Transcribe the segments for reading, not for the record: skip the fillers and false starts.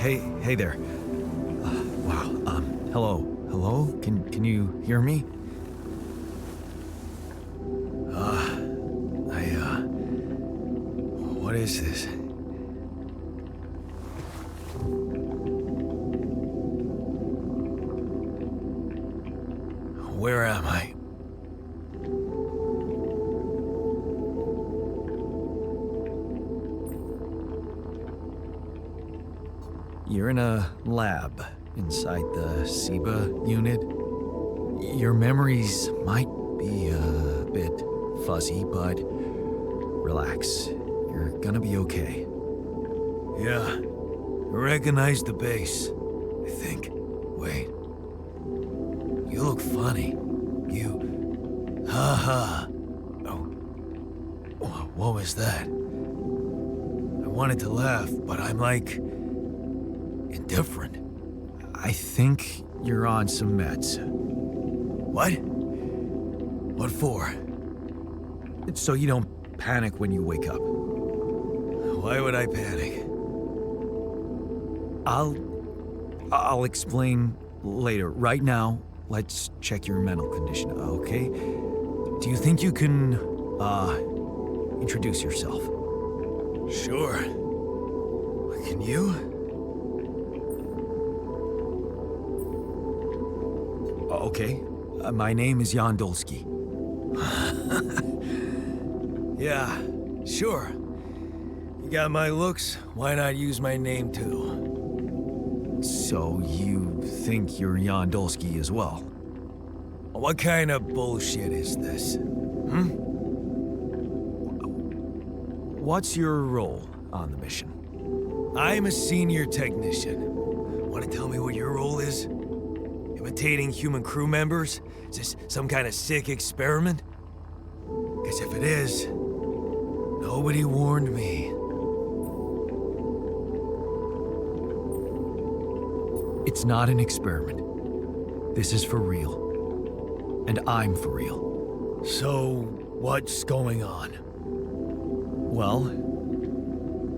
Hey there. Wow. Hello? Can you hear me? What is this? Where am I? You're in a lab inside the SIBA unit. Your memories might be a bit fuzzy, but relax. You're gonna be okay. Yeah, I recognize the base, I think. Wait. You look funny. You... Ha. Oh. What was that? I wanted to laugh, but I'm like... indifferent. I think you're on some meds. What? What for? It's so you don't panic when you wake up. Why would I panic? I'll explain later. Right now, let's check your mental condition, okay? Do you think you can, introduce yourself? Sure. Can you? Okay. My name is Jan Dolski. Yeah, sure. You got my looks, why not use my name too? So you think you're Jan Dolski as well? What kind of bullshit is this? What's your role on the mission? I'm a senior technician. Want to tell me what your role is? Imitating human crew members? Is this some kind of sick experiment? Because if it is, nobody warned me. It's not an experiment. This is for real. And I'm for real. So, what's going on? Well,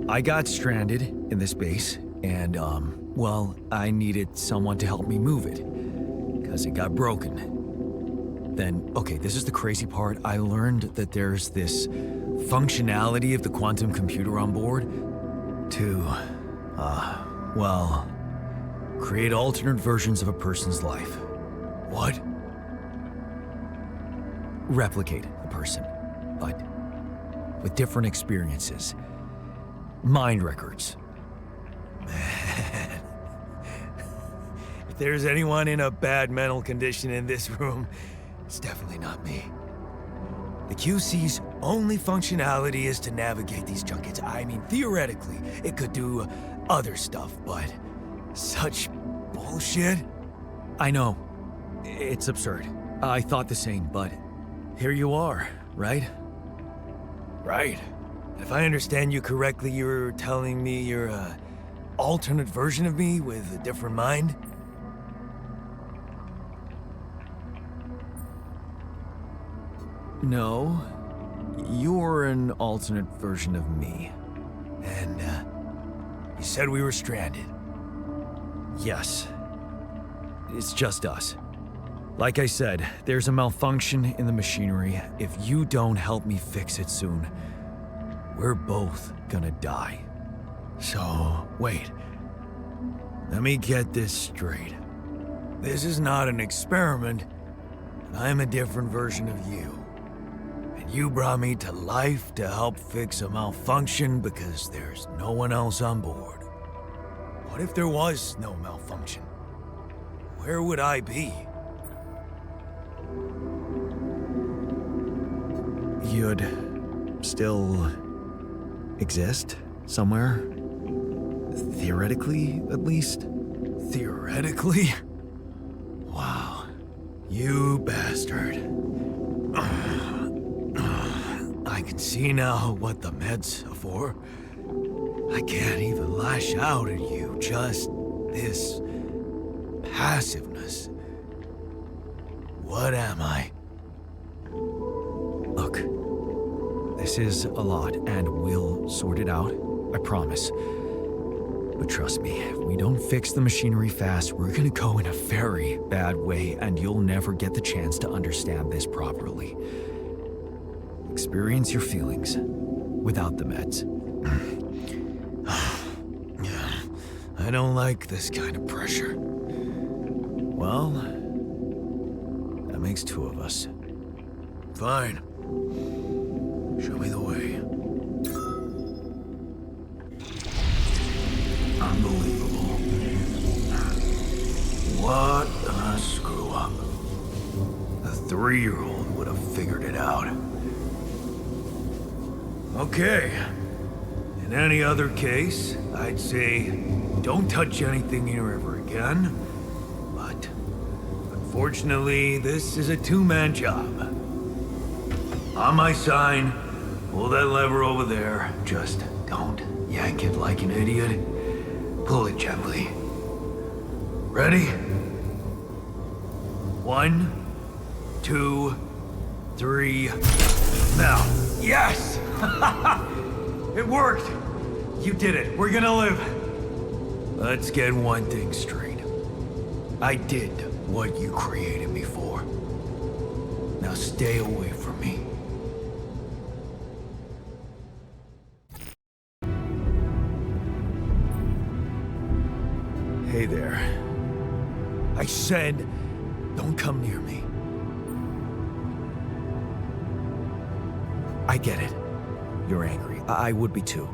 I got stranded in this base, and, I needed someone to help me move it. Because it got broken. Then, okay, this is the crazy part. I learned that there's this functionality of the quantum computer on board to, create alternate versions of a person's life. What? Replicate a person, but with different experiences. Mind records. Man. If there's anyone in a bad mental condition in this room, it's definitely not me. The QC's only functionality is to navigate these junkets. I mean, theoretically, it could do other stuff, but such bullshit? I know. It's absurd. I thought the same, but here you are, right? Right. If I understand you correctly, you're telling me you're an alternate version of me with a different mind? No, you're an alternate version of me. And, you said we were stranded. Yes. It's just us. Like I said, there's a malfunction in the machinery. If you don't help me fix it soon, we're both gonna die. So, wait. Let me get this straight. This is not an experiment, and I'm a different version of you. And you brought me to life to help fix a malfunction because there's no one else on board. What if there was no malfunction? Where would I be? You'd still exist somewhere? Theoretically, at least? Theoretically? Wow. You bastard. I can see now what the meds are for. I can't even lash out at you, just this passiveness. What am I? Look, this is a lot, and we'll sort it out, I promise. But trust me, if we don't fix the machinery fast, we're gonna go in a very bad way, and you'll never get the chance to understand this properly. Experience your feelings without the meds. I don't like this kind of pressure. Well, that makes two of us. Fine. Show me the way. Unbelievable. What a screw up. A 3-year-old would have figured it out. Okay. In any other case, I'd say don't touch anything here ever again. But unfortunately, this is a two-man job. On my sign, pull that lever over there. Just don't yank it like an idiot. Pull it gently. Ready? 1, 2, 3. Now. Yes! It worked! You did it. We're gonna live. Let's get one thing straight. I did what you created me for. Now stay away from me. Hey there. I said, don't come near me. I get it. You're angry. I would be too.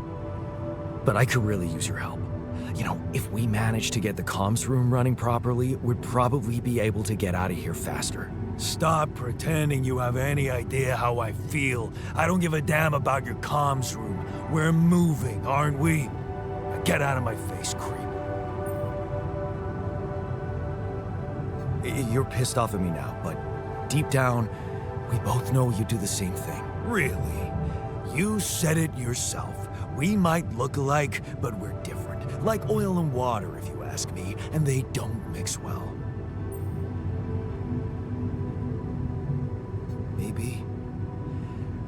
But I could really use your help. You know, if we manage to get the comms room running properly, we'd probably be able to get out of here faster. Stop pretending you have any idea how I feel. I don't give a damn about your comms room. We're moving, aren't we? Get out of my face, creep. You're pissed off at me now, but deep down, we both know you do the same thing. Really? You said it yourself. We might look alike, but we're different. Like oil and water, if you ask me, and they don't mix well. Maybe.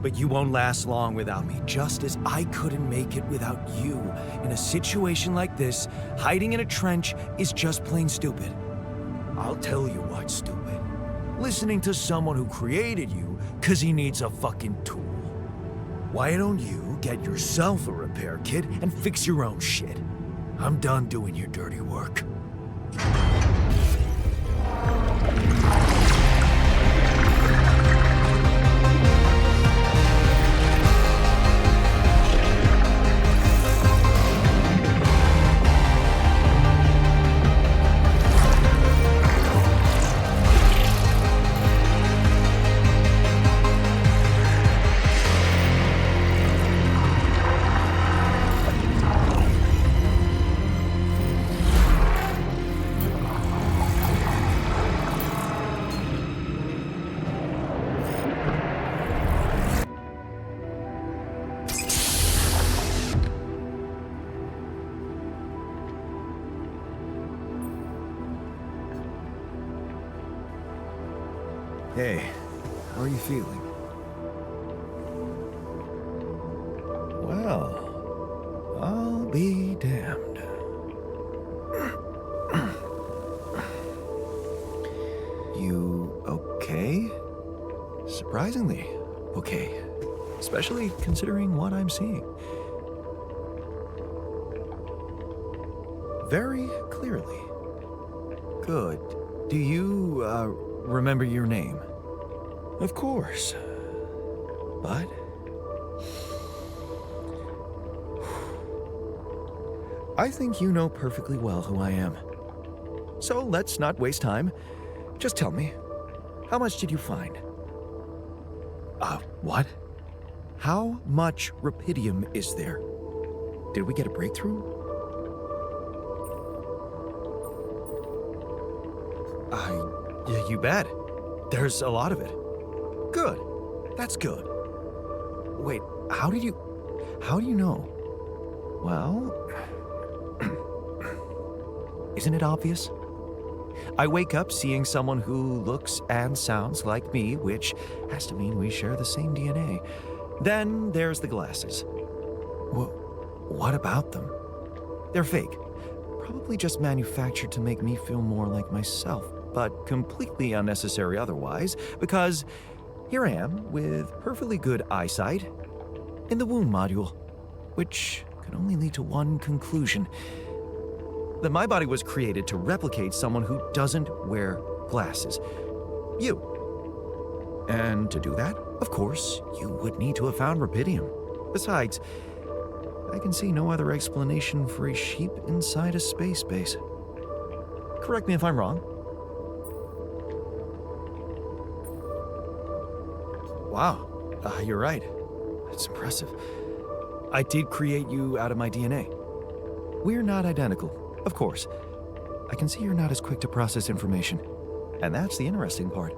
But you won't last long without me, just as I couldn't make it without you. In a situation like this, hiding in a trench is just plain stupid. I'll tell you what's stupid. Listening to someone who created you because he needs a fucking tool. Why don't you get yourself a repair kit and fix your own shit? I'm done doing your dirty work. Hey, how are you feeling? Well, I'll be damned. You okay? Surprisingly okay. Especially considering what I'm seeing. Very clearly. Good. Do you, remember your name? Of course. But... I think you know perfectly well who I am. So let's not waste time. Just tell me, how much did you find? What? How much rupidium is there? Did we get a breakthrough? Yeah, you bet. There's a lot of it. Good. That's good. Wait, how do you know? Well, isn't it obvious? I wake up seeing someone who looks and sounds like me, which has to mean we share the same DNA. Then there's the glasses. What about them? They're fake. Probably just manufactured to make me feel more like myself, but completely unnecessary otherwise, because here I am with perfectly good eyesight in the womb module, which can only lead to one conclusion: that my body was created to replicate someone who doesn't wear glasses. You. And to do that, of course, you would need to have found rubidium. Besides, I can see no other explanation for a sheep inside a space base. Correct me if I'm wrong. Wow, you're right. It's impressive. I did create you out of my DNA. We're not identical, of course. I can see you're not as quick to process information. And that's the interesting part.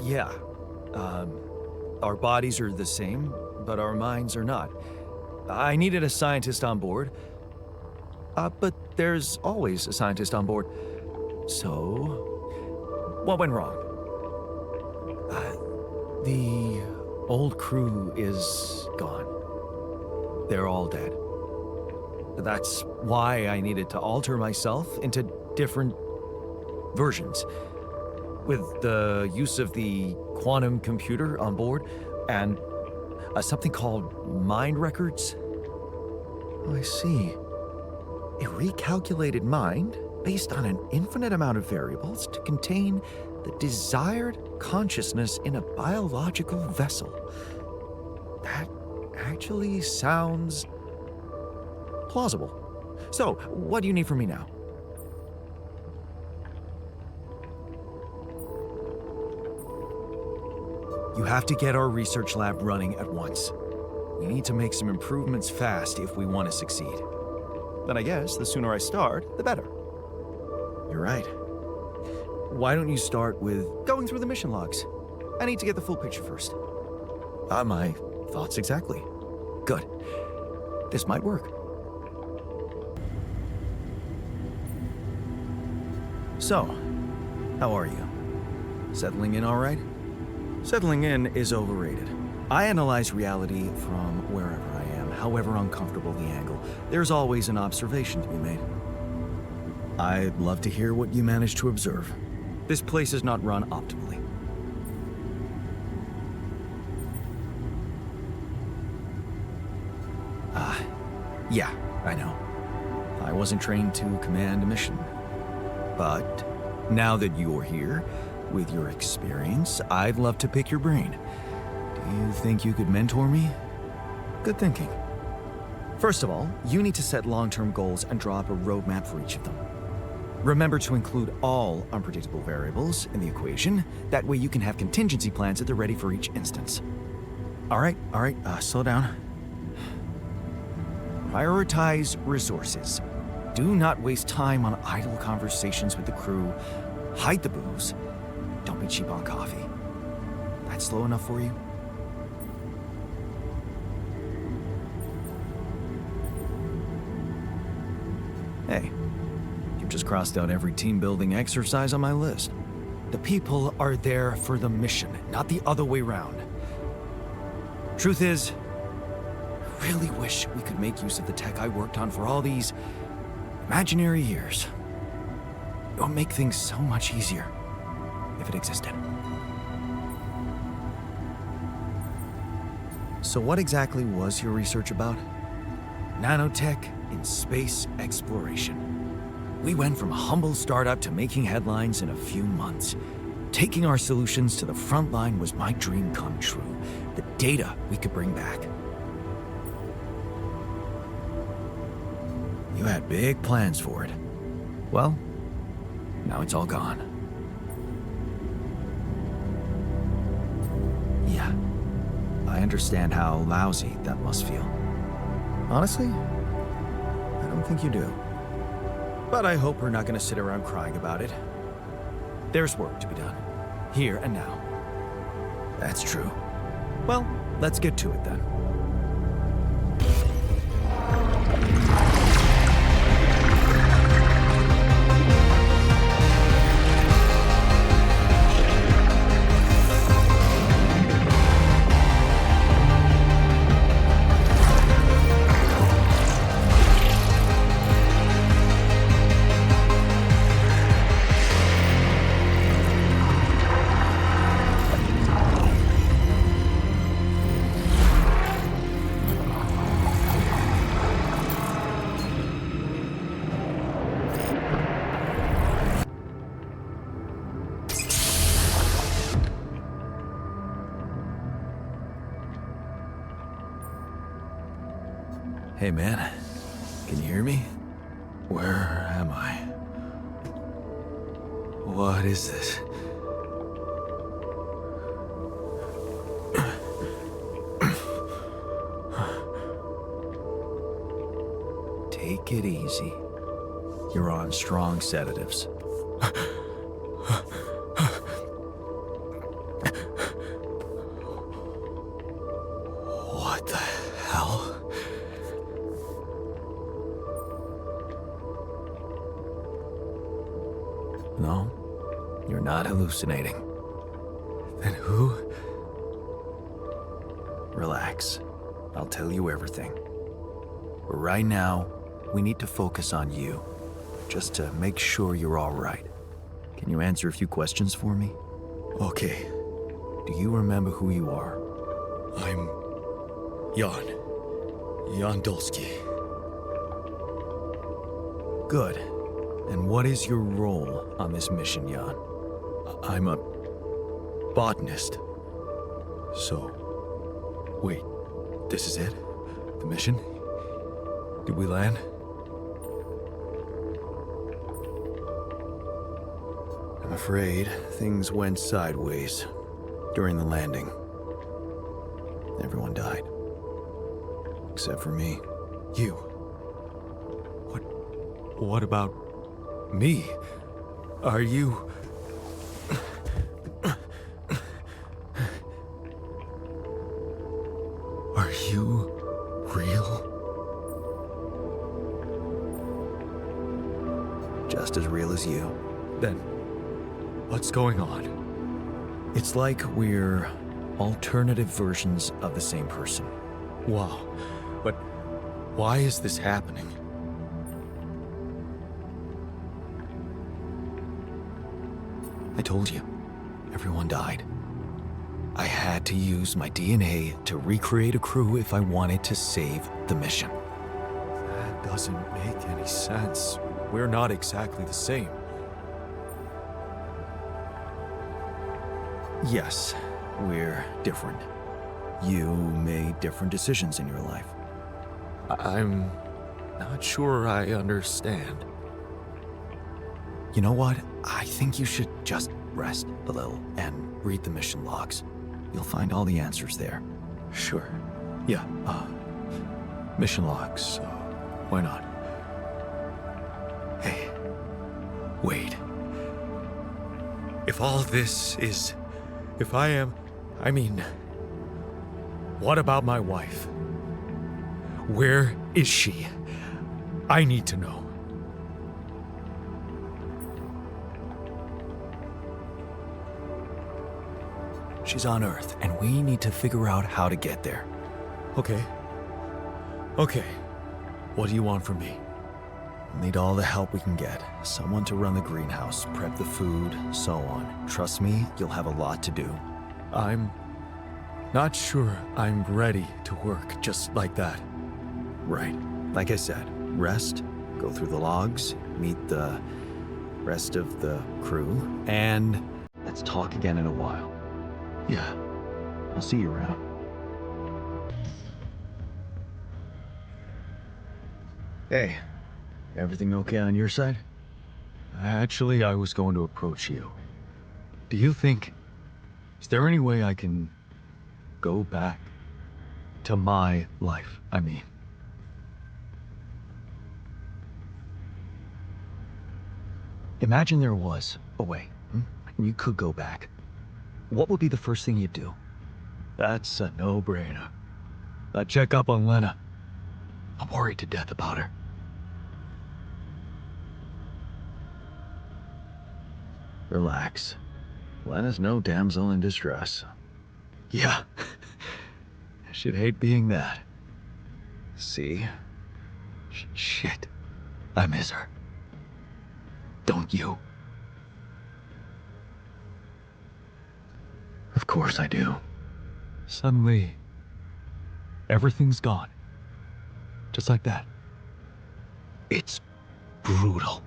Yeah. Our bodies are the same, but our minds are not. I needed a scientist on board. But there's always a scientist on board. So, what went wrong? The old crew is gone. They're all dead. That's why I needed to alter myself into different versions. With the use of the quantum computer on board and something called mind records. Oh, I see. A recalculated mind based on an infinite amount of variables to contain the desired consciousness in a biological vessel. That actually sounds plausible. So, what do you need from me now? You have to get our research lab running at once. We need to make some improvements fast if we want to succeed. Then I guess the sooner I start, the better. You're right. Why don't you start with going through the mission logs? I need to get the full picture first. My thoughts exactly. Good. This might work. So, how are you? Settling in all right? Settling in is overrated. I analyze reality from wherever I am, however uncomfortable the angle. There's always an observation to be made. I'd love to hear what you managed to observe. This place is not run optimally. Yeah, I know. I wasn't trained to command a mission. But now that you're here, with your experience, I'd love to pick your brain. Do you think you could mentor me? Good thinking. First of all, you need to set long-term goals and draw up a roadmap for each of them. Remember to include all unpredictable variables in the equation. That way you can have contingency plans at the ready for each instance. All right, slow down. Prioritize resources. Do not waste time on idle conversations with the crew. Hide the booze. Don't be cheap on coffee. That's slow enough for you? Hey, you've just crossed out every team-building exercise on my list. The people are there for the mission, not the other way round. Truth is, I really wish we could make use of the tech I worked on for all these imaginary years. It would make things so much easier if it existed. So what exactly was your research about? Nanotech in space exploration. We went from a humble startup to making headlines in a few months. Taking our solutions to the front line was my dream come true. The data we could bring back. You had big plans for it. Well, now it's all gone. Yeah, I understand how lousy that must feel. Honestly, I don't think you do. But I hope we're not going to sit around crying about it. There's work to be done, here and now. That's true. Well, let's get to it then. Hey man, can you hear me? Where am I? What is this? Take it easy. You're on strong sedatives. What the hell? No, you're not hallucinating. Then who? Relax. I'll tell you everything. But right now, we need to focus on you, just to make sure you're all right. Can you answer a few questions for me? Okay. Do you remember who you are? I'm Jan Dolski. Good. And what is your role on this mission, Jan? I'm a botanist. So, wait, this is it? The mission? Did we land? I'm afraid things went sideways during the landing. Everyone died. Except for me. You. What about me? Are you... Are you real? Just as real as you. Then, what's going on? It's like we're alternative versions of the same person. Wow. But why is this happening? I told you, everyone died. I had to use my DNA to recreate a crew if I wanted to save the mission. That doesn't make any sense. We're not exactly the same. Yes, we're different. You made different decisions in your life. I'm not sure I understand. You know what? I think you should just rest a little and read the mission logs. You'll find all the answers there. Sure. Yeah, mission logs. Why not? Hey, wait. If all of this is... If I am... I mean... What about my wife? Where is she? I need to know. She's on Earth, and we need to figure out how to get there. Okay. Okay. What do you want from me? We'll need all the help we can get. Someone to run the greenhouse, prep the food, so on. Trust me, you'll have a lot to do. I'm not sure I'm ready to work just like that. Right. Like I said, rest, go through the logs, meet the rest of the crew, and let's talk again in a while. Yeah, I'll see you around. Hey, everything okay on your side? Actually, I was going to approach you. Do you think... Is there any way I can go back to my life, I mean? Imagine there was a way, and you could go back. What would be the first thing you'd do? That's a no-brainer. I'd check up on Lena. I'm worried to death about her. Relax. Lena's no damsel in distress. Yeah. She'd hate being that. See? Shit. I miss her. Don't you? Of course I do. Suddenly, everything's gone. Just like that. It's brutal.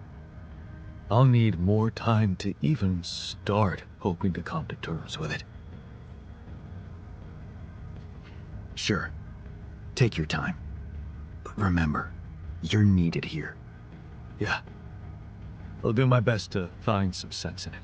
I'll need more time to even start hoping to come to terms with it. Sure. Take your time. But remember, you're needed here. Yeah. I'll do my best to find some sense in it.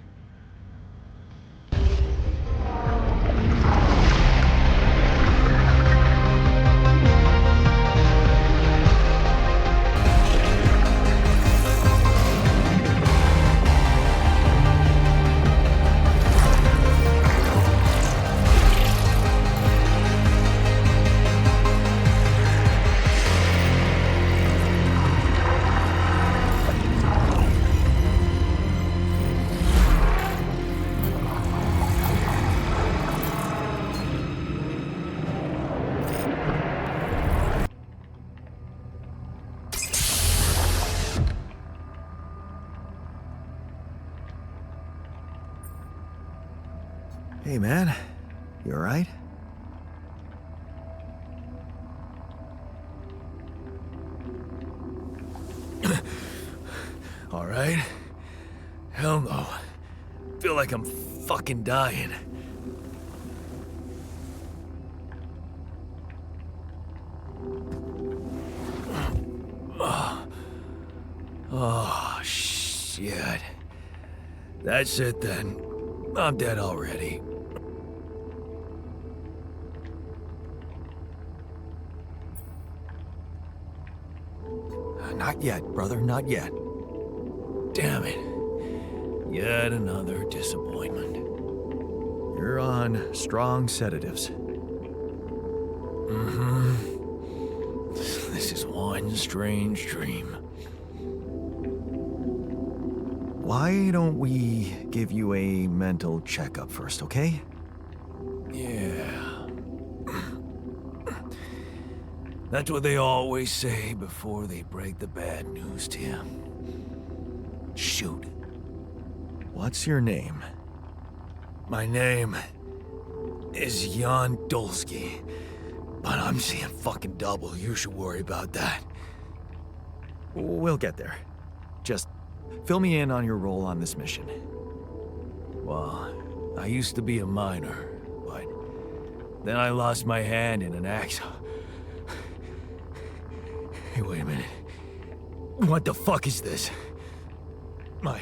Hey, man. You alright? Alright? Hell no. Feel like I'm fucking dying. Oh, shit. That's it then. I'm dead already. Not yet, brother, not yet. Damn it. Yet another disappointment. You're on strong sedatives. This is one strange dream. Why don't we give you a mental checkup first, okay? Yeah. That's what they always say before they break the bad news to you. Shoot. What's your name? My name is Jan Dolski. But I'm seeing fucking double. You should worry about that. We'll get there. Just fill me in on your role on this mission. Well, I used to be a miner, but then I lost my hand in an accident. Hey, wait a minute. What the fuck is this? My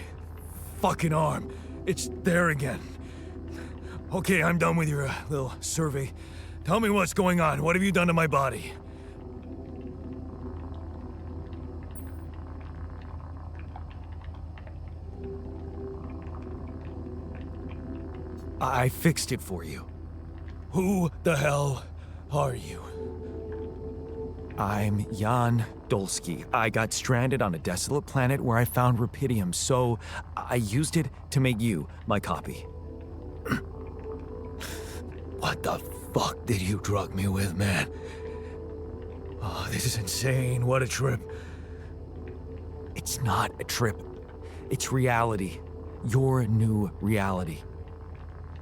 fucking arm. It's there again. Okay, I'm done with your little survey. Tell me what's going on. What have you done to my body? I fixed it for you. Who the hell are you? I'm Jan Dolski. I got stranded on a desolate planet where I found rupidium, so I used it to make you my copy. What the fuck did you drug me with, man? Oh, this is insane. What a trip. It's not a trip. It's reality. Your new reality.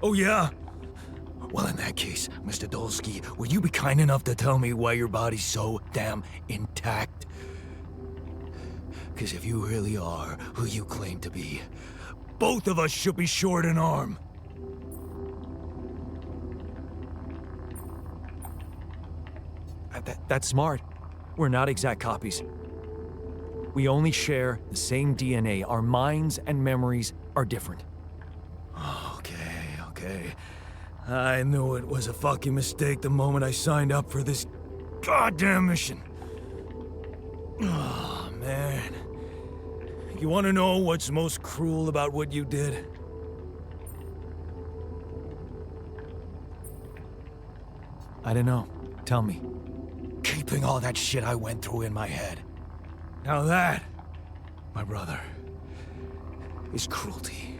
Oh, yeah? Well, in that case, Mr. Dolski, would you be kind enough to tell me why your body's so damn intact? Because if you really are who you claim to be, both of us should be short an arm. That's smart. We're not exact copies. We only share the same DNA. Our minds and memories are different. Okay. I knew it was a fucking mistake the moment I signed up for this goddamn mission. Oh, man. You want to know what's most cruel about what you did? I don't know. Tell me. Keeping all that shit I went through in my head. Now that, my brother, is cruelty.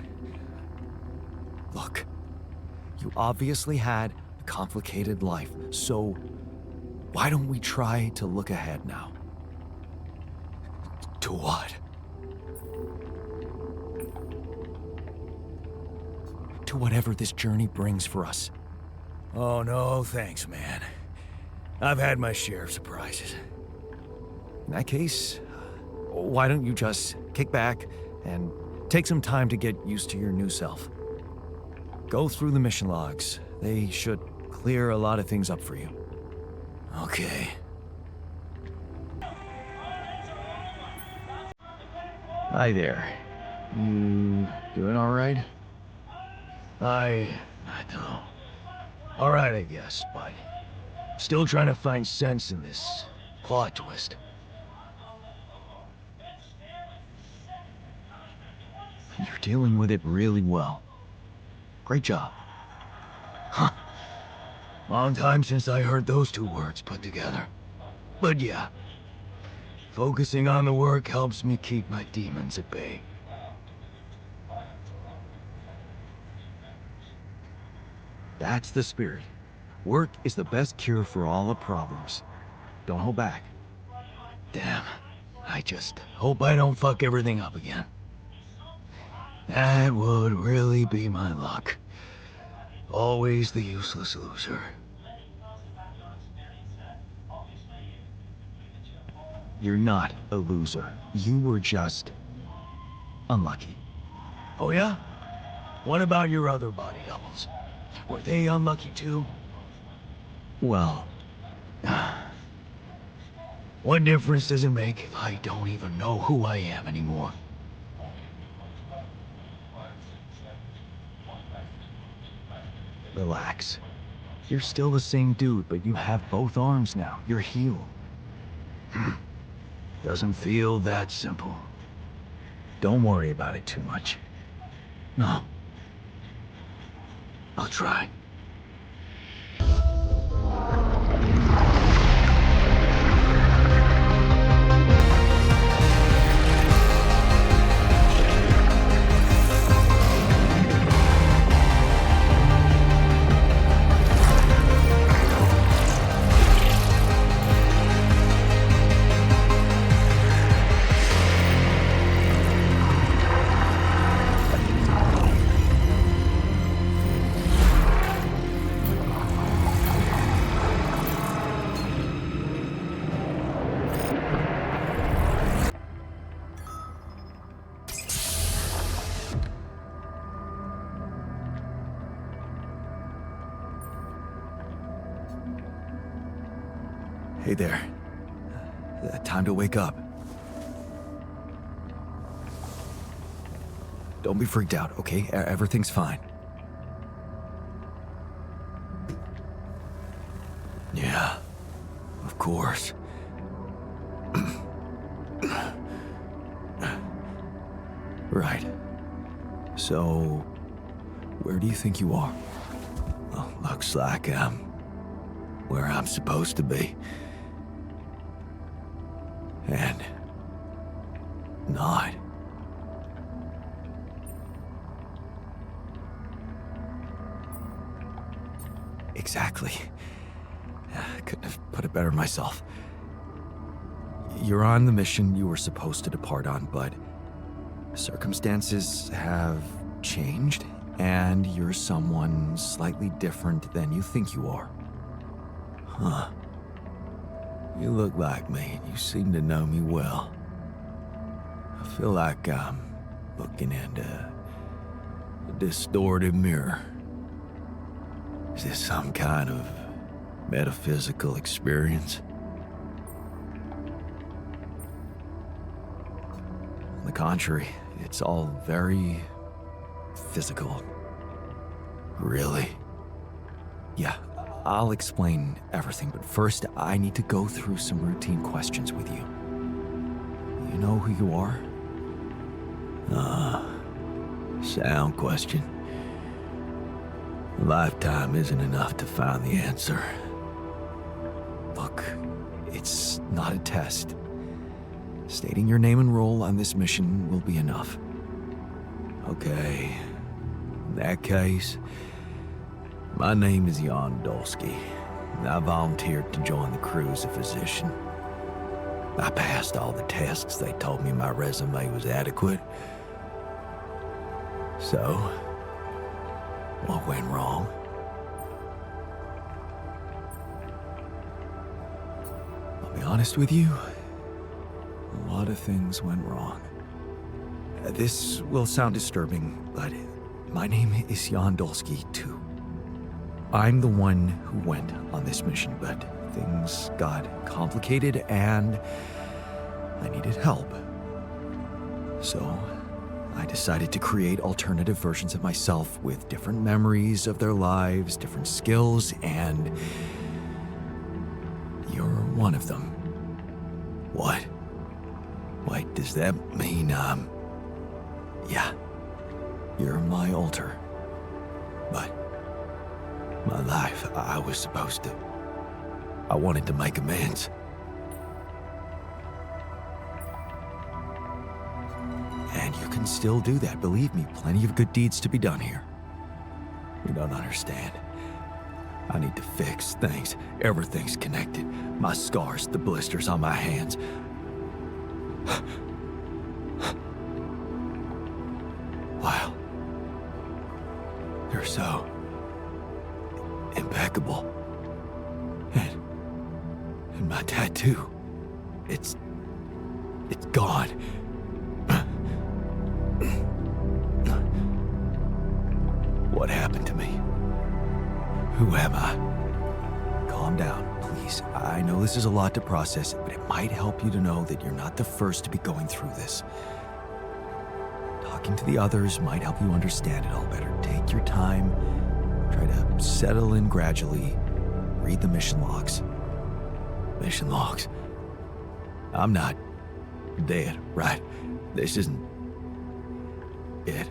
Look, you obviously had a complicated life, so why don't we try to look ahead now? To what? To whatever this journey brings for us. Oh, no, thanks, man. I've had my share of surprises. In that case, why don't you just kick back and take some time to get used to your new self? Go through the mission logs. They should clear a lot of things up for you. Okay. Hi there. You doing all right? I don't know. All right, I guess, but still trying to find sense in this plot twist. You're dealing with it really well. Great job. Huh. Long time since I heard those two words put together. But yeah, focusing on the work helps me keep my demons at bay. That's the spirit. Work is the best cure for all the problems. Don't hold back. Damn, I just hope I don't fuck everything up again. That would really be my luck. Always the useless loser. You're not a loser. You were just unlucky. Oh yeah? What about your other body doubles? Were they unlucky too? Well, what difference does it make if I don't even know who I am anymore? relax. You're still the same dude, but you have both arms now. You're healed. Doesn't feel that simple. Don't worry about it too much. No. I'll try. Hey there. Time to wake up. Don't be freaked out, okay? Everything's fine. Yeah, of course. Right. So, where do you think you are? Well, looks like I'm where I'm supposed to be. And not. Exactly. I couldn't have put it better myself. You're on the mission you were supposed to depart on, but circumstances have changed, and you're someone slightly different than you think you are. Huh. You look like me, and you seem to know me well. I feel like I'm looking into a distorted mirror. Is this some kind of metaphysical experience? On the contrary, it's all very physical. Really? Yeah, I'll explain everything, but first I need to go through some routine questions with you. You know who you are? Sound question. A lifetime isn't enough to find the answer. Look, it's not a test. Stating your name and role on this mission will be enough. Okay, in that case, my name is Jan Dolski, and I volunteered to join the crew as a physician. I passed all the tests. They told me my resume was adequate. So, what went wrong? I'll be honest with you, a lot of things went wrong. This will sound disturbing, but my name is Jan Dolski, too. I'm the one who went on this mission, but things got complicated and I needed help. So, I decided to create alternative versions of myself with different memories of their lives, different skills, and you're one of them. What? Wait, does that mean, yeah, you're my alter. But my life, I was supposed to. I wanted to make amends. And you can still do that, believe me, plenty of good deeds to be done here. You don't understand. I need to fix things. Everything's connected. My scars, the blisters on my hands. Wow. They're so impeccable. And my tattoo, it's gone. What happened to me? Who am I? Calm down, please. I know this is a lot to process, but it might help you to know that you're not the first to be going through this. Talking to the others might help you understand it all better. Take your time. Try to settle in gradually. Read the mission logs. Mission logs. I'm not dead, right? This isn't it.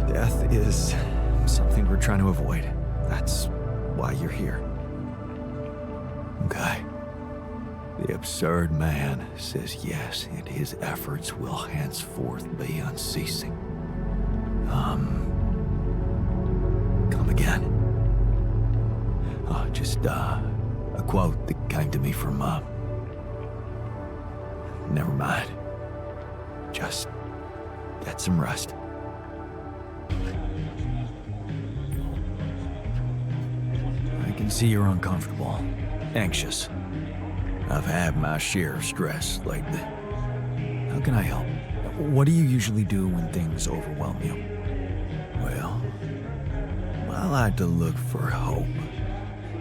Death is something we're trying to avoid. That's why you're here. Okay. The absurd man says yes, and his efforts will henceforth be unceasing. Come again. Oh, just, a quote that came to me from, never mind. Just get some rest. I can see you're uncomfortable, anxious. I've had my share of stress lately. How can I help? What do you usually do when things overwhelm you? Well, I like to look for hope.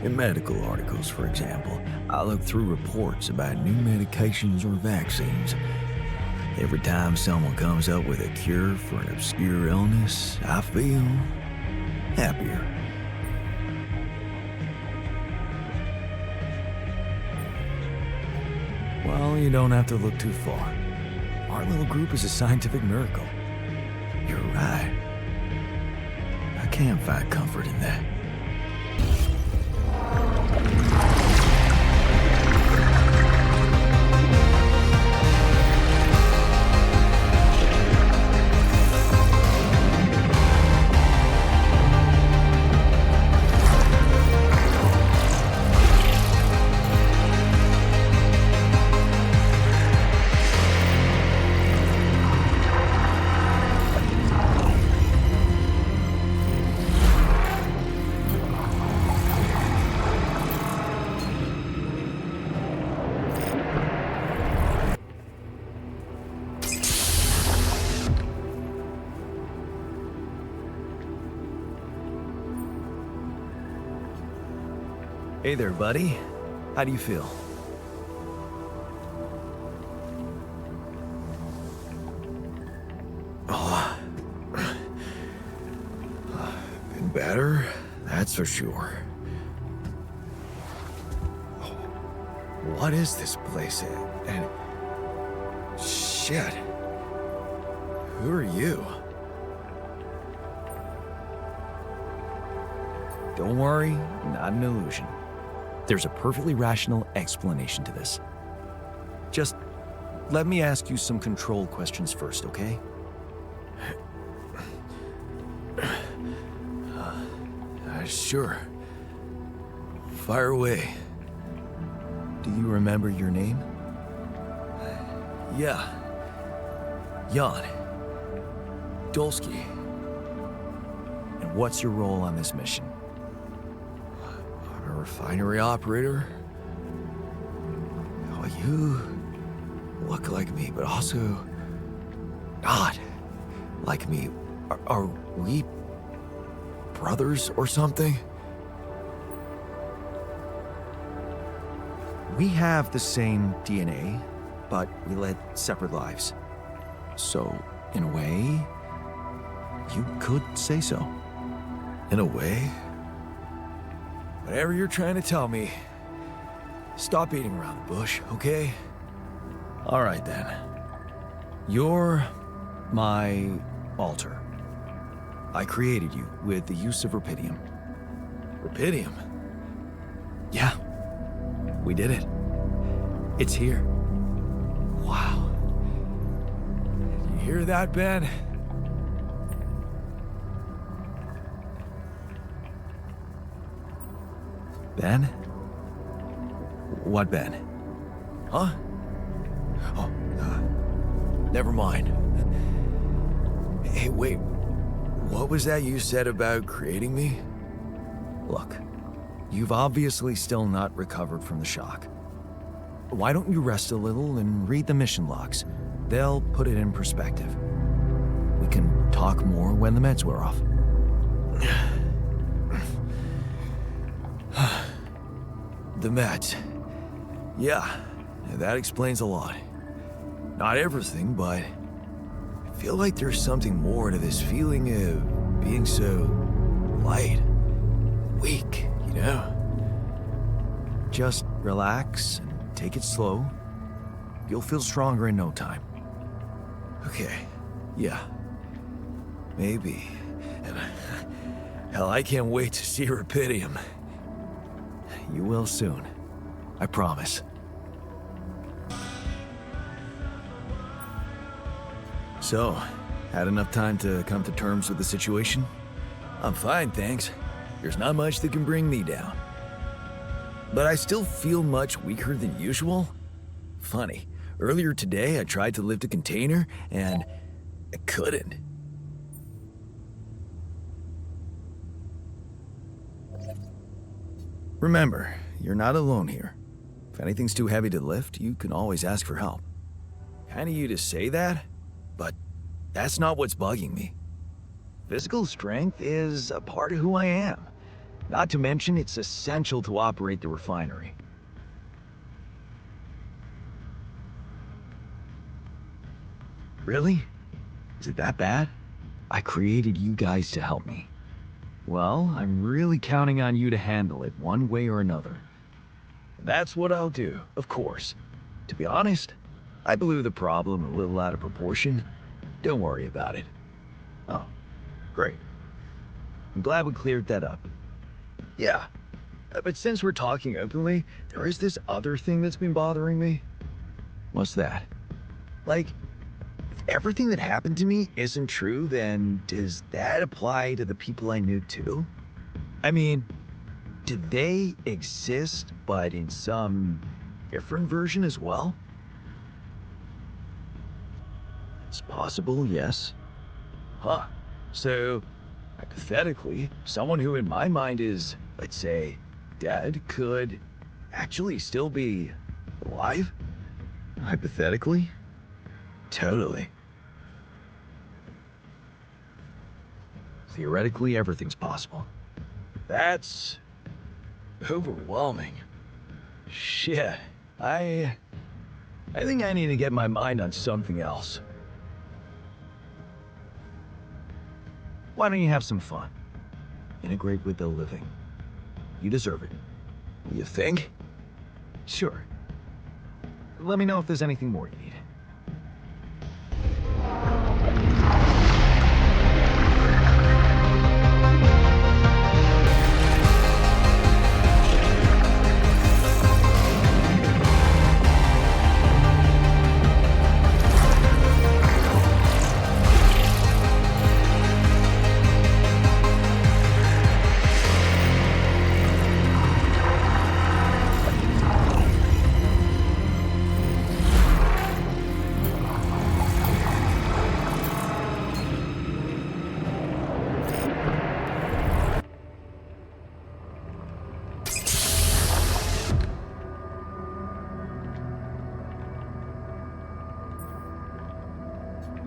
In medical articles, for example, I look through reports about new medications or vaccines. Every time someone comes up with a cure for an obscure illness, I feel happier. Well, you don't have to look too far. Our little group is a scientific miracle. You're right. I can't find comfort in that. Hey there, buddy. How do you feel? Oh, been better, that's for sure. What is this place? And shit. Who are you? Don't worry, not an illusion. There's a perfectly rational explanation to this. Just let me ask you some control questions first, okay? Sure. Fire away. Do you remember your name? Yeah. Jan Dolski. And what's your role on this mission? I'm a refinery operator. Oh, you look like me, but also not like me. Are we brothers or something? We have the same DNA, but we led separate lives. So, in a way, you could say so. In a way? Whatever you're trying to tell me, stop beating around the bush, okay? All right then. You're my altar. I created you with the use of rupidium. Rupidium? Yeah, we did it. It's here. Wow. You hear that, Ben? Ben? What Ben? Huh? Oh, never mind. Hey, wait. What was that you said about creating me? Look, you've obviously still not recovered from the shock. Why don't you rest a little and read the mission logs? They'll put it in perspective. We can talk more when the meds wear off. The meds. Yeah, that explains a lot. Not everything, but I feel like there's something more to this feeling of being so light, weak, you know? Just relax and take it slow. You'll feel stronger in no time. Okay, yeah. Maybe. And hell, I can't wait to see Rupidium. You will soon. I promise. So, had enough time to come to terms with the situation? I'm fine, thanks. There's not much that can bring me down. But I still feel much weaker than usual. Funny, earlier today I tried to lift a container and I couldn't. Remember, you're not alone here. If anything's too heavy to lift, you can always ask for help. Kind of you to say that, but that's not what's bugging me. Physical strength is a part of who I am. Not to mention, it's essential to operate the refinery. Really? Is it that bad? I created you guys to help me. Well, I'm really counting on you to handle it one way or another. That's what I'll do, of course. To be honest, I blew the problem a little out of proportion. Don't worry about it. Oh, great. I'm glad we cleared that up. Yeah, but since we're talking openly, there is this other thing that's been bothering me. What's that? Like, if everything that happened to me isn't true, then does that apply to the people I knew too? I mean, do they exist, but in some different version as well? It's possible, yes. Huh. So, hypothetically, someone who in my mind is, let's say, dead could actually still be alive? Hypothetically? Totally. Theoretically, everything's possible. That's overwhelming. Shit. I think I need to get my mind on something else. Why don't you have some fun? Integrate with the living. You deserve it. You think? Sure. Let me know if there's anything more you need.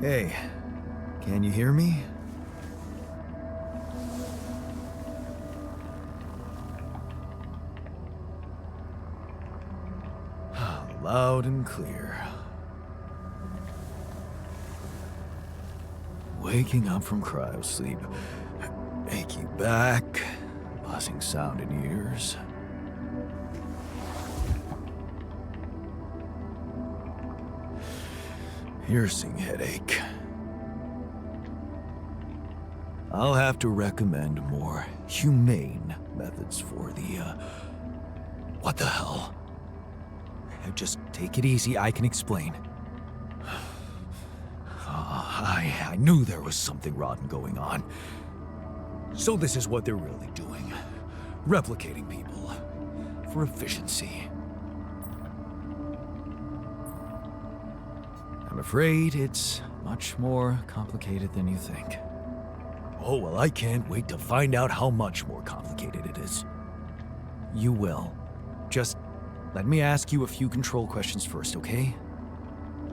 Hey, can you hear me? Loud and clear. Waking up from cryosleep. Achy back. Buzzing sound in ears. Piercing headache. I'll have to recommend more humane methods for the, what the hell? Just take it easy, I can explain. I knew there was something rotten going on. So this is what they're really doing. Replicating people. For efficiency. I'm afraid it's much more complicated than you think. Oh, well, I can't wait to find out how much more complicated it is. You will. Just let me ask you a few control questions first, okay?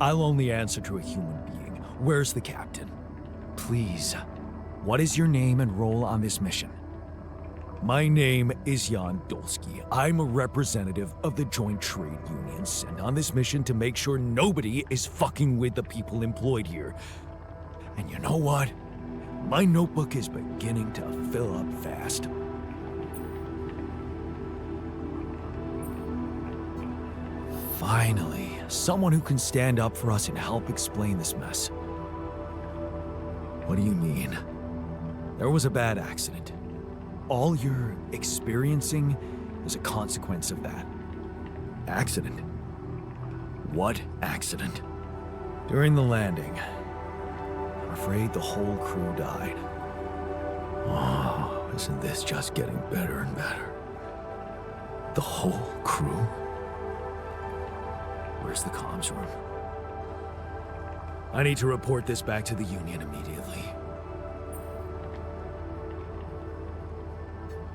I'll only answer to a human being. Where's the captain? Please. What is your name and role on this mission? My name is Jan Dolski. I'm a representative of the Joint Trade Union sent on this mission to make sure nobody is fucking with the people employed here. And you know what? My notebook is beginning to fill up fast. Finally, someone who can stand up for us and help explain this mess. What do you mean? There was a bad accident. All you're experiencing is a consequence of that. Accident? What accident? During the landing, I'm afraid the whole crew died. Oh, isn't this just getting better and better? The whole crew? Where's the comms room? I need to report this back to the Union immediately.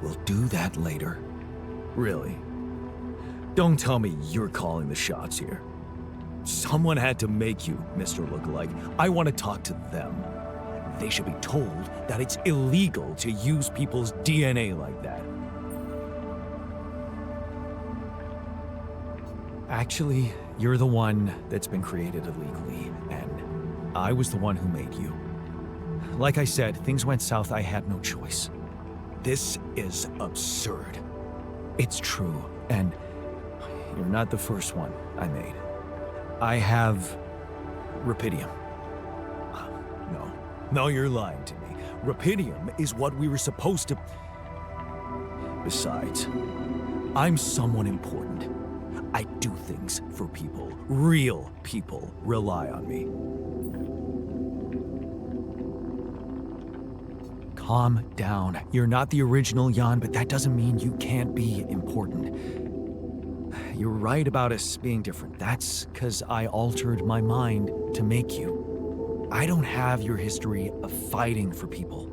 We'll do that later. Really? Don't tell me you're calling the shots here. Someone had to make you, Mr. Lookalike. I want to talk to them. They should be told that it's illegal to use people's DNA like that. Actually, you're the one that's been created illegally, and I was the one who made you. Like I said, things went south, I had no choice. This is absurd. It's true, and you're not the first one I made. I have Rapidium. No, you're lying to me. Rapidium is what we were supposed to... Besides, I'm someone important. I do things for people. Real people rely on me. Calm down. You're not the original Jan, but that doesn't mean you can't be important. You're right about us being different. That's because I altered my mind to make you. I don't have your history of fighting for people.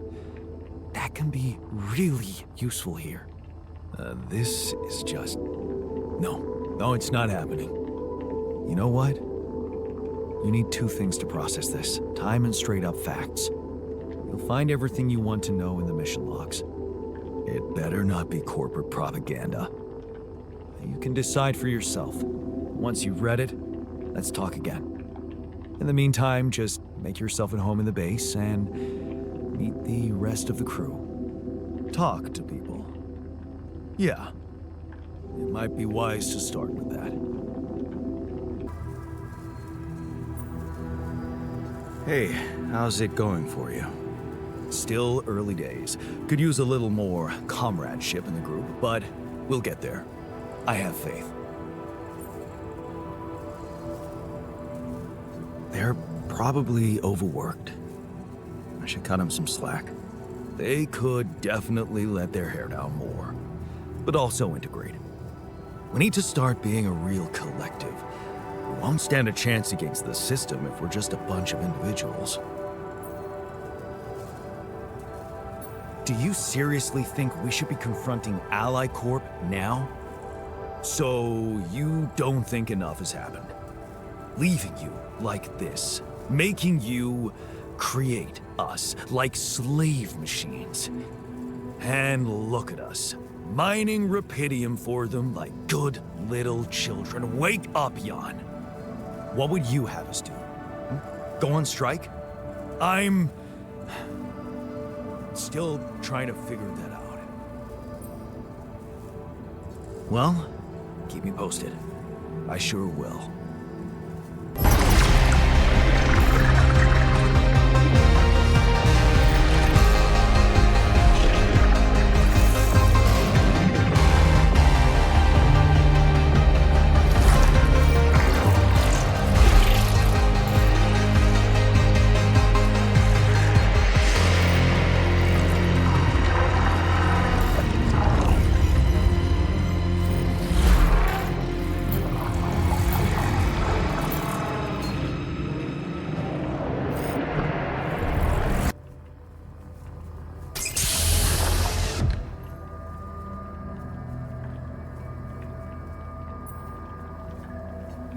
That can be really useful here. This is just... No, it's not happening. You know what? You need two things to process this. Time and straight-up facts. You'll find everything you want to know in the mission logs. It better not be corporate propaganda. You can decide for yourself. Once you've read it, let's talk again. In the meantime, just make yourself at home in the base and meet the rest of the crew. Talk to people. Yeah. It might be wise to start with that. Hey, how's it going for you? Still early days. Could use a little more comradeship in the group, but we'll get there. I have faith. They're probably overworked. I should cut them some slack. They could definitely let their hair down more, but also integrate. We need to start being a real collective. We won't stand a chance against the system if we're just a bunch of individuals. Do you seriously think we should be confronting Ally Corp now? So you don't think enough has happened? Leaving you like this, making you create us like slave machines. And look at us, mining Rapidium for them like good little children. Wake up, Jan. What would you have us do? Go on strike? I'm still trying to figure that out. Well, keep me posted. I sure will.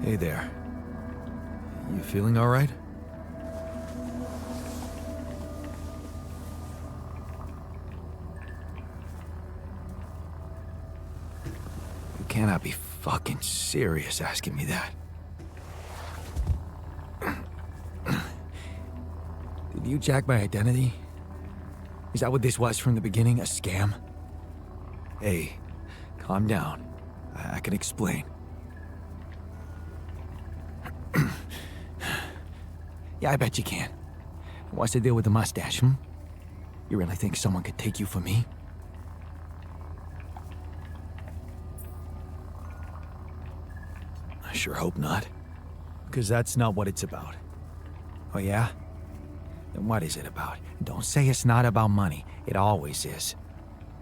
Hey there. You feeling all right? You cannot be fucking serious asking me that. Did you jack my identity? Is that what this was from the beginning? A scam? Hey, calm down. I can explain. Yeah, I bet you can. What's the deal with the mustache, hmm? You really think someone could take you for me? I sure hope not. Because that's not what it's about. Oh yeah? Then what is it about? Don't say it's not about money. It always is.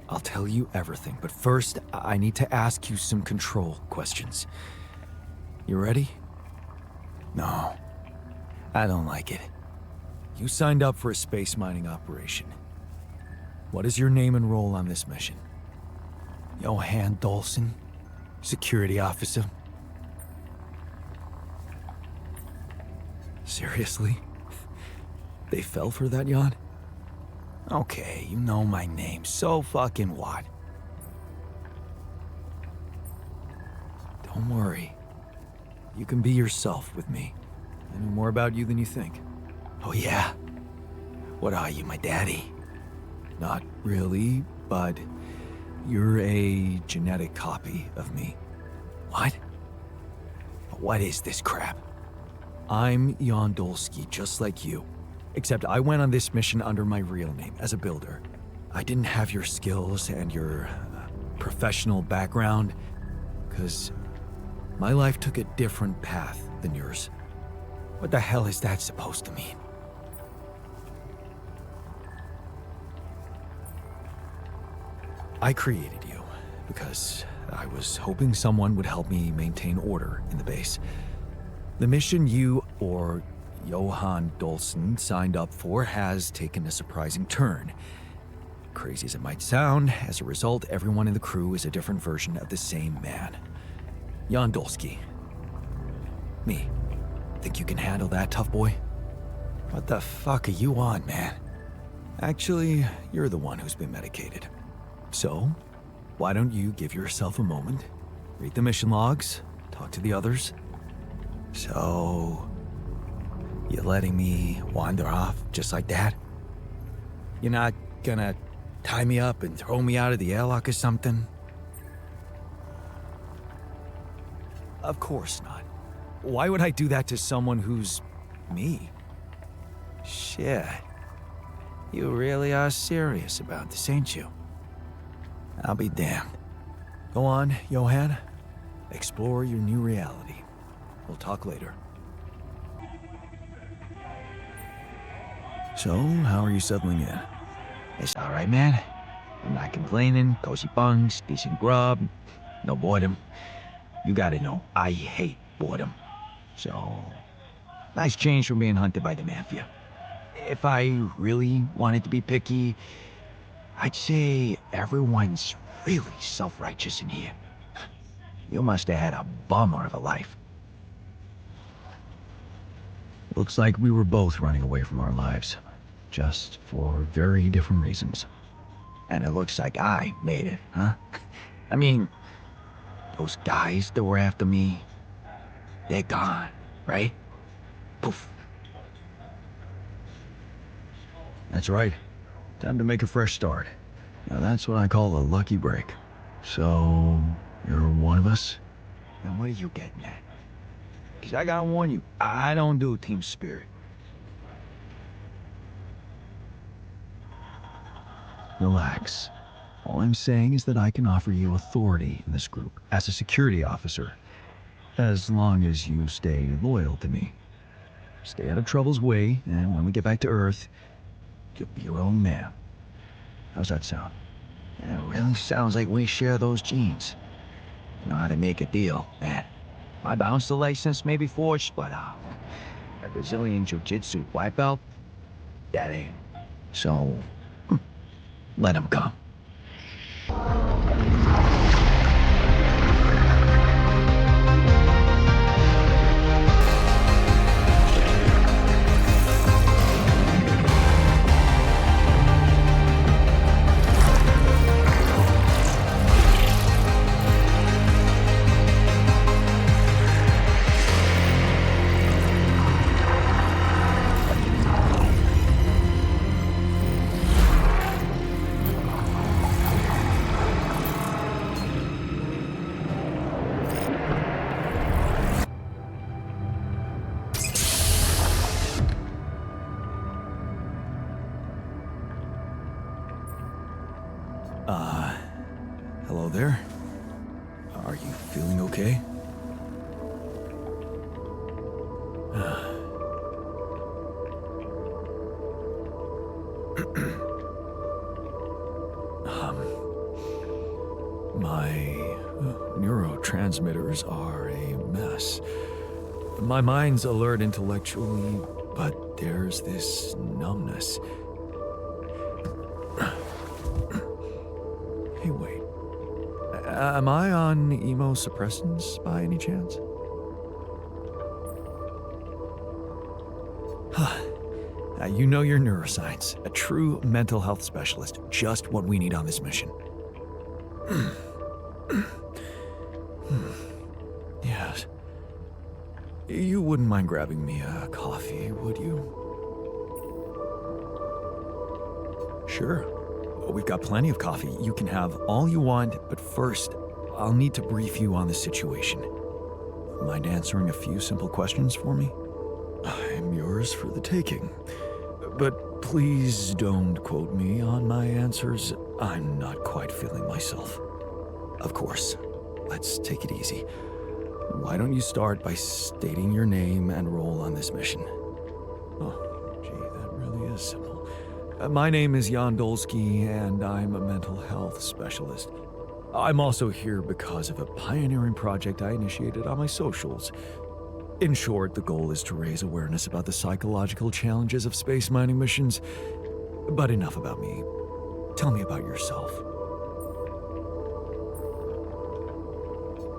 I'll tell you everything, but first, I need to ask you some control questions. You ready? No. I don't like it. You signed up for a space mining operation. What is your name and role on this mission? Jan Dolski, security officer. Seriously? They fell for that, Jan? Okay, you know my name, so fucking what? Don't worry. You can be yourself with me. I know more about you than you think. Oh yeah? What are you, my daddy? Not really, but you're a genetic copy of me. What? What is this crap? I'm Jan Dolski, just like you. Except I went on this mission under my real name, as a builder. I didn't have your skills and your professional background, because my life took a different path than yours. What the hell is that supposed to mean? I created you because I was hoping someone would help me maintain order in the base. The mission you, or Jan Dolski, signed up for has taken a surprising turn. Crazy as it might sound, as a result, everyone in the crew is a different version of the same man. Jan Dolski. Me. Think you can handle that, tough boy? What the fuck are you on, man? Actually, you're the one who's been medicated. So, why don't you give yourself a moment, read the mission logs, talk to the others? So, you're letting me wander off just like that? You're not gonna tie me up and throw me out of the airlock or something? Of course not. Why would I do that to someone who's me? Shit. You really are serious about this, ain't you? I'll be damned. Go on, Johan. Explore your new reality. We'll talk later. So, how are you settling in? It's all right, man. I'm not complaining. Cozy bunks, decent grub, no boredom. You gotta know, I hate boredom. So, nice change from being hunted by the mafia. If I really wanted to be picky, I'd say everyone's really self-righteous in here. You must have had a bummer of a life. Looks like we were both running away from our lives, just for very different reasons. And it looks like I made it, huh? I mean, Those guys that were after me, they're gone, right? Poof. That's right. Time to make a fresh start. Now that's what I call a lucky break. So, you're one of us? And what are you getting at? Because I gotta warn you, I don't do team spirit. Relax. All I'm saying is that I can offer you authority in this group as a security officer, as long as you stay loyal to me. Stay out of trouble's way, and when we get back to Earth, you'll be your own man. How's that sound? It really sounds like we share those genes. Know how to make a deal, man. My bouncer license may be forged, but a Brazilian Jiu-Jitsu white belt, that ain't. So, let him come. Hello there? Are you feeling okay? My neurotransmitters are a mess. My mind's alert intellectually, but there's this numbness. Hey, wait. Am I on immunosuppressants by any chance? You know your neuroscience. A true mental health specialist. Just what we need on this mission. Yes. You wouldn't mind grabbing me a coffee, would you? Sure. We've got plenty of coffee. You can have all you want, but first, I'll need to brief you on the situation. Mind answering a few simple questions for me? I'm yours for the taking. But please don't quote me on my answers. I'm not quite feeling myself. Of course. Let's take it easy. Why don't you start by stating your name and role on this mission? Oh, gee, that really is simple. My name is Jan Dolski, and I'm a mental health specialist. I'm also here because of a pioneering project I initiated on my socials. In short, the goal is to raise awareness about the psychological challenges of space mining missions. But enough about me. Tell me about yourself.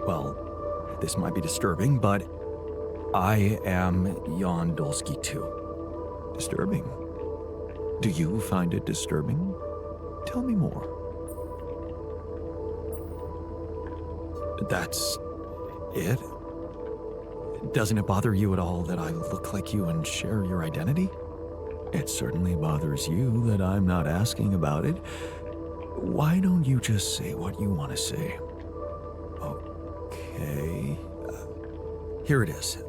Well, this might be disturbing, but I am Jan Dolski too. Disturbing? Do you find it disturbing? Tell me more. That's it? Doesn't it bother you at all that I look like you and share your identity? It certainly bothers you that I'm not asking about it. Why don't you just say what you want to say? Okay. Here it is.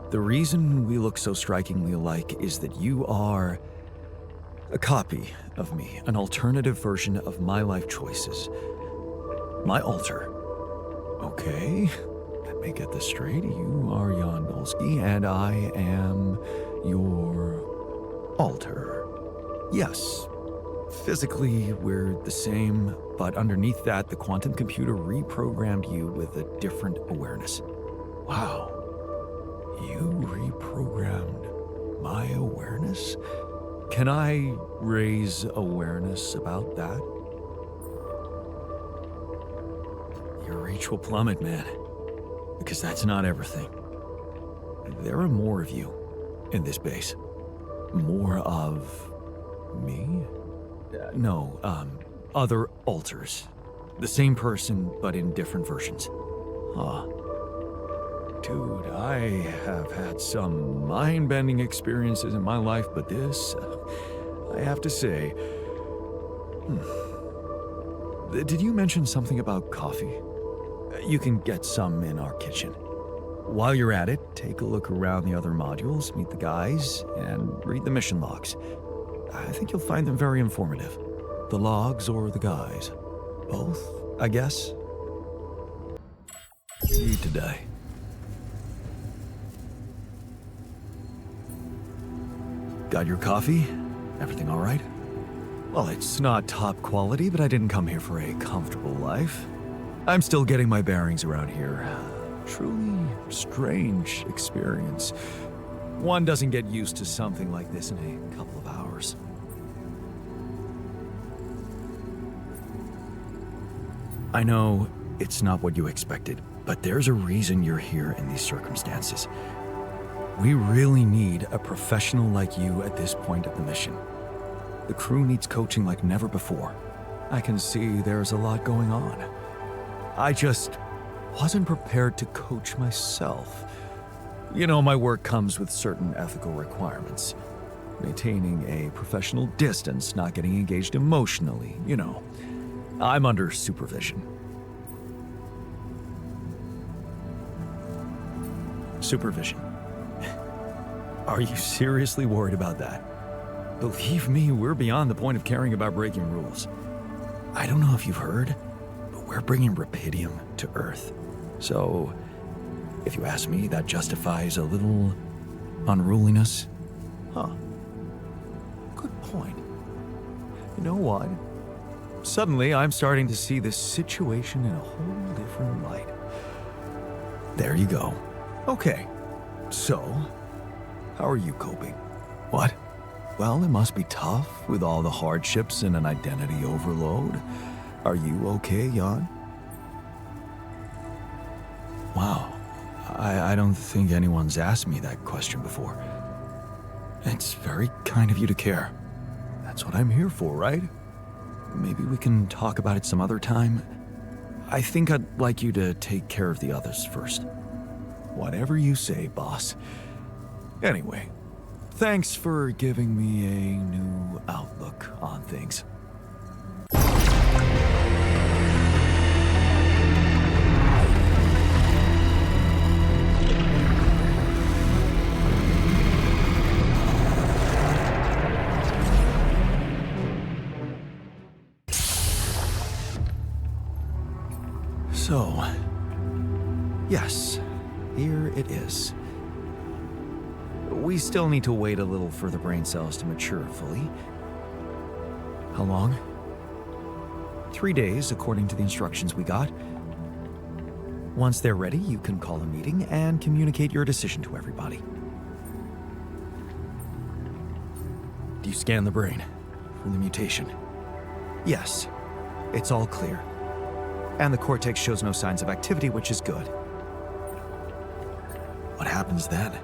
The reason we look so strikingly alike is that you are a copy of me, an alternative version of my life choices. My alter. Okay, let me get this straight. You are Jan Dolski, and I am your alter. Yes, physically we're the same, but underneath that, the quantum computer reprogrammed you with a different awareness. Wow, you reprogrammed my awareness? Can I raise awareness about that? Your reach will plummet, man. Because that's not everything. There are more of you in this base. More of me? No, other alters. The same person, but in different versions. Huh. Dude, I have had some mind-bending experiences in my life, but this, I have to say... Did you mention something about coffee? You can get some in our kitchen. While you're at it, take a look around the other modules, meet the guys, and read the mission logs. I think you'll find them very informative. The logs or the guys? Both, I guess? You today. Got your coffee? Everything all right? Well, it's not top quality, but I didn't come here for a comfortable life. I'm still getting my bearings around here. Truly strange experience. One doesn't get used to something like this in a couple of hours. I know it's not what you expected, but there's a reason you're here in these circumstances. We really need a professional like you at this point of the mission. The crew needs coaching like never before. I can see there's a lot going on. I just wasn't prepared to coach myself. You know, my work comes with certain ethical requirements. Maintaining a professional distance, not getting engaged emotionally, you know. I'm under supervision. Supervision. Are you seriously worried about that? Believe me, we're beyond the point of caring about breaking rules. I don't know if you've heard, but we're bringing Rapidium to Earth. So, if you ask me, that justifies a little unruliness. Huh. Good point. You know what? Suddenly, I'm starting to see this situation in a whole different light. There you go. Okay. So, how are you coping? What? Well, it must be tough with all the hardships and an identity overload. Are you okay, Jan? Wow. I don't think anyone's asked me that question before. It's very kind of you to care. That's what I'm here for, right? Maybe we can talk about it some other time. I think I'd like you to take care of the others first. Whatever you say, boss. Anyway, thanks for giving me a new outlook on things. So, yes, here it is. We still need to wait a little for the brain cells to mature fully. How long? 3 days, according to the instructions we got. Once they're ready, you can call a meeting and communicate your decision to everybody. Do you scan the brain for the mutation? Yes, it's all clear. And the cortex shows no signs of activity, which is good. What happens then?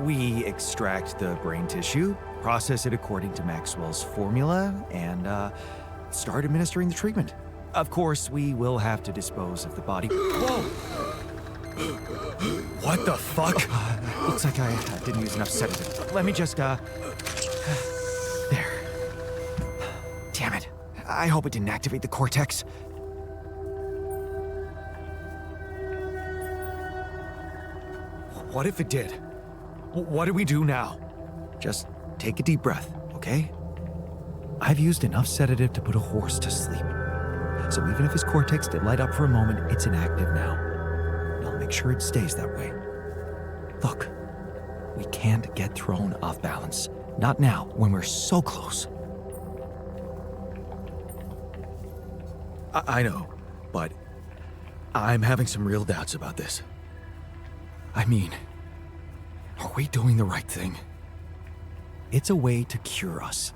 We extract the brain tissue, process it according to Maxwell's formula, and start administering the treatment. Of course, we will have to dispose of the body. Whoa! What the fuck? Looks like I didn't use enough sedative. Let me just, There. Damn it. I hope it didn't activate the cortex. What if it did? What do we do now? Just take a deep breath, okay? I've used enough sedative to put a horse to sleep. So even if his cortex did light up for a moment, it's inactive now. And I'll make sure it stays that way. Look, we can't get thrown off balance. Not now, when we're so close. I know, but I'm having some real doubts about this. I mean, are we doing the right thing? It's a way to cure us.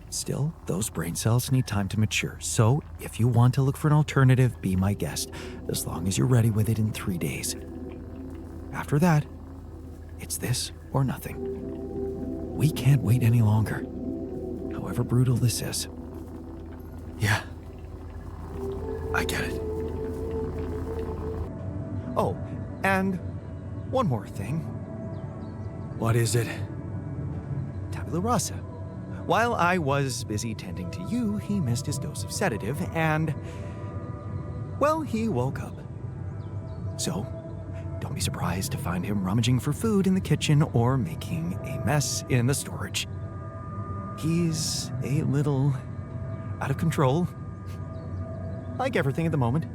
Still, those brain cells need time to mature, so if you want to look for an alternative, be my guest, as long as you're ready with it in 3 days. After that, it's this or nothing. We can't wait any longer, however brutal this is. Yeah. I get it. Oh, and one more thing. What is it? Tabula Rasa. While I was busy tending to you, he missed his dose of sedative and, well, he woke up. So, don't be surprised to find him rummaging for food in the kitchen or making a mess in the storage. He's a little out of control, like everything at the moment.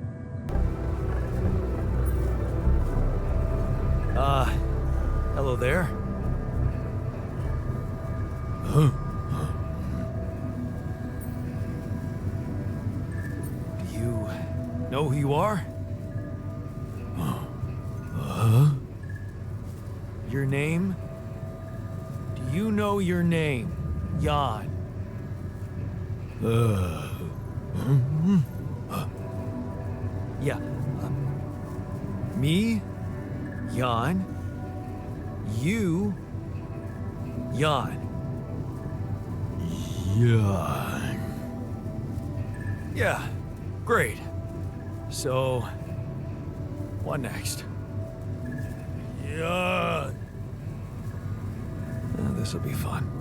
Hello there. Do you know who you are? Your name? Do you know your name, Jan? Yeah. Me, Jan. You, Jan. Jan. Yeah, great. So, what next? Jan. This'll be fun.